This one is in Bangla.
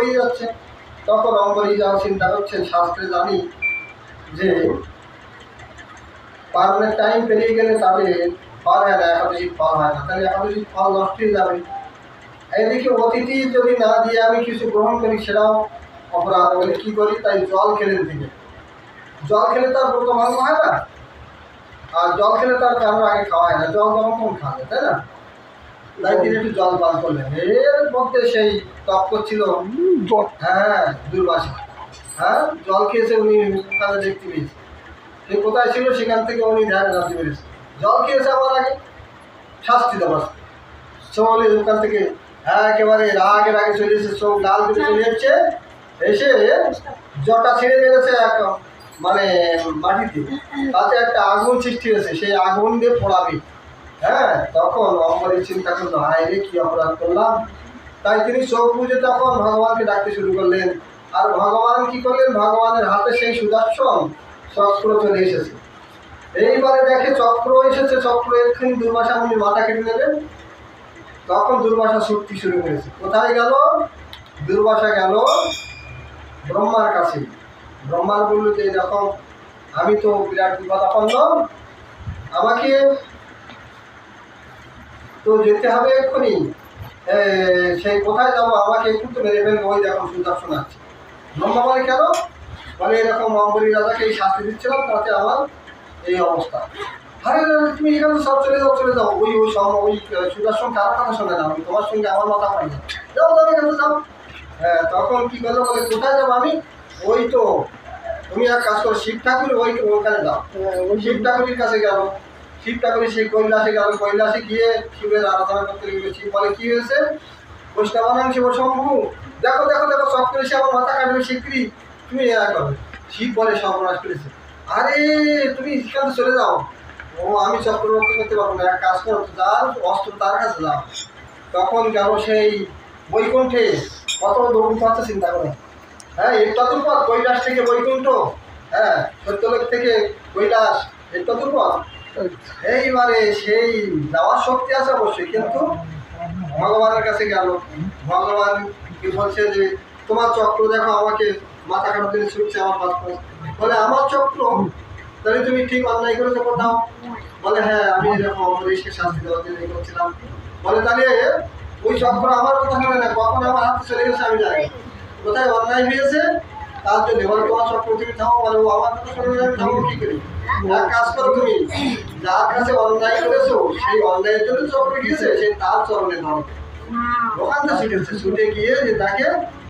করেই যাচ্ছে। তখন অম্বরী যা চিন্তা করছেন, শাস্ত্রে জানি যে পার্বণের টাইম পেরিয়ে গেলে তাদের ফল হয় না, একাদশী ফল হয় না, তাহলে একাদশী ফল নষ্ট হয়ে যাবে। এদিকে অতিথি যদি না দিয়ে আমি কিছু গ্রহণ করি সেটাও অপরাধ। বলে কী করি, তাই জল খেলে দিকে, জল খেলে তার ব্রত ভঙ্গ হয় না, আর জল খেলে তার কারোর আগে খাওয়া হয় না, জল তখন খাওয়া যায়, তাই না? তাই তিনি একটু জল পান করলেন। এর মধ্যে সেই তপ করছিল, হ্যাঁ, দুর্বাসা। হ্যাঁ, জল খেয়েছে, উনি ওখানে দেখতে পেয়েছে। সে কোথায় ছিল সেখান থেকে উনি ধ্যান জানতে পেরেছে, জল খেয়েছে আমার আগে, শাস্তি দেওয়া। চলে ওখান থেকে একেবারে রাগের আগে চলে এসেছে, চোখ লাল করে চলে যাচ্ছে, এসে জটা ছেড়ে মেরেছে এক মানে মাটিতে, তাতে একটা আগুন সৃষ্টি হয়েছে, সেই আগুন দিয়ে পোড়াবে। হ্যাঁ, তখন অম্বরী চিন্তা করলো, হায় রে কি অপরাধ করলাম। তাই তিনি চোখ বুঝে তখন ভগবানকে ডাকতে শুরু করলেন। আর ভগবান কি করলেন, ভগবানের হাতে সেই সুদর্শন চক্র চলে এসেছে। এইবারে দেখে চক্র এসেছে, চক্র এক্ষুনি দুর্বাসা মুনির মাথা কেটে নেবেন। তখন দুর্বাসা ছুটতে শুরু করেছে। কোথায় গেল দুর্বাসা? গেল ব্রহ্মার কাছে। ব্রহ্মার বলল যে যখন আমি তো বিরাট বিপদাপন্ন, আমাকে তো যেতে হবে এক্ষুনি, সেই কোথায় যাবো, আমাকে একটু তো মেরে ফেলবো, ওই দেখো সুদর্শন আছে। ব্রহ্মা বলে কেন? বলে এরকম অম্বরী রাজাকে এই শাস্তি দিচ্ছিলাম, তাতে আমার এই অবস্থা। আরে তুমি এখানে সব চলে যাও, চলে যাও, ওই ওই ওই সুদর্শন কারোর কথা শোনে না, আমি তোমার সঙ্গে আমার মাথা পাই না, যাও যাও এখানে যাও। হ্যাঁ, তখন কি করলো, বলে কোথায় যাবো আমি? ওই তো তুমি এক কাজ করো, শিব ঠাকুর ওইখানে যাও। শিব ঠাকুরের কাছে গেল। শিব ঠাকুরের সেই কৈলাসে গেল, কৈলাসে গিয়ে শিবের আরাধনা করতে গেল। শিব বলে কি হয়েছে? বৈষ্ণবানাং শিব শম্ভু, দেখো দেখো দেখো, চক্র এসে আমার মাথা কাটবে শীঘ্রই, তুমি করবে। শিব বলে সর্বনাশ করেছে, আরে তুমি সেখানে চলে যাও, ও আমি চক্র রক্ষা করতে পারবো না, এক কাজ করো, যার অস্ত্র তার কাছে যাও। তখন গেল সেই বৈকুণ্ঠে, কত দৌড় পাচ্ছে চিন্তা করে। হ্যাঁ, এটা তো পথ, কৈলাস থেকে বৈকুণ্ঠ, হ্যাঁ, সত্যলোক থেকে কৈলাস, এটা তো পথ। এইবারে সেই যাওয়ার শক্তি আছে অবশ্যই, কিন্তু ভগবানের কাছে গেল। ভগবান কি বলছে যে তোমার চক্র দেখো, আমাকে মাথা কাটার জন্য ছুটছে আমার পাশ। বলে আমার চক্র? তাহলে তুমি ঠিক অন্যায় করেছো কোথাও? বলে হ্যাঁ, আমি এরকম অমরেশকে শাস্তি দেওয়ার জন্য করছিলাম। বলে তাহলে ওই চক্র আমার কথা শোনে না, কখন আমার হাতে চলে গেছে আমি জানি, কোথায় অন্যায় হয়েছে তার জন্য। বলে তোমার চক্র তুমি থামো। বলে ও আমার কথা শোনে না, আমি থামো কি করি? এক কাজ করো, তুমি যার কাছে অন্যায় করেছো সেই অন্যায়ের জন্য চক্র গিয়েছে, সেই তার চরণে ধরো। ওখান থেকে ছুটেছে, ছুটে গিয়ে যে তাকে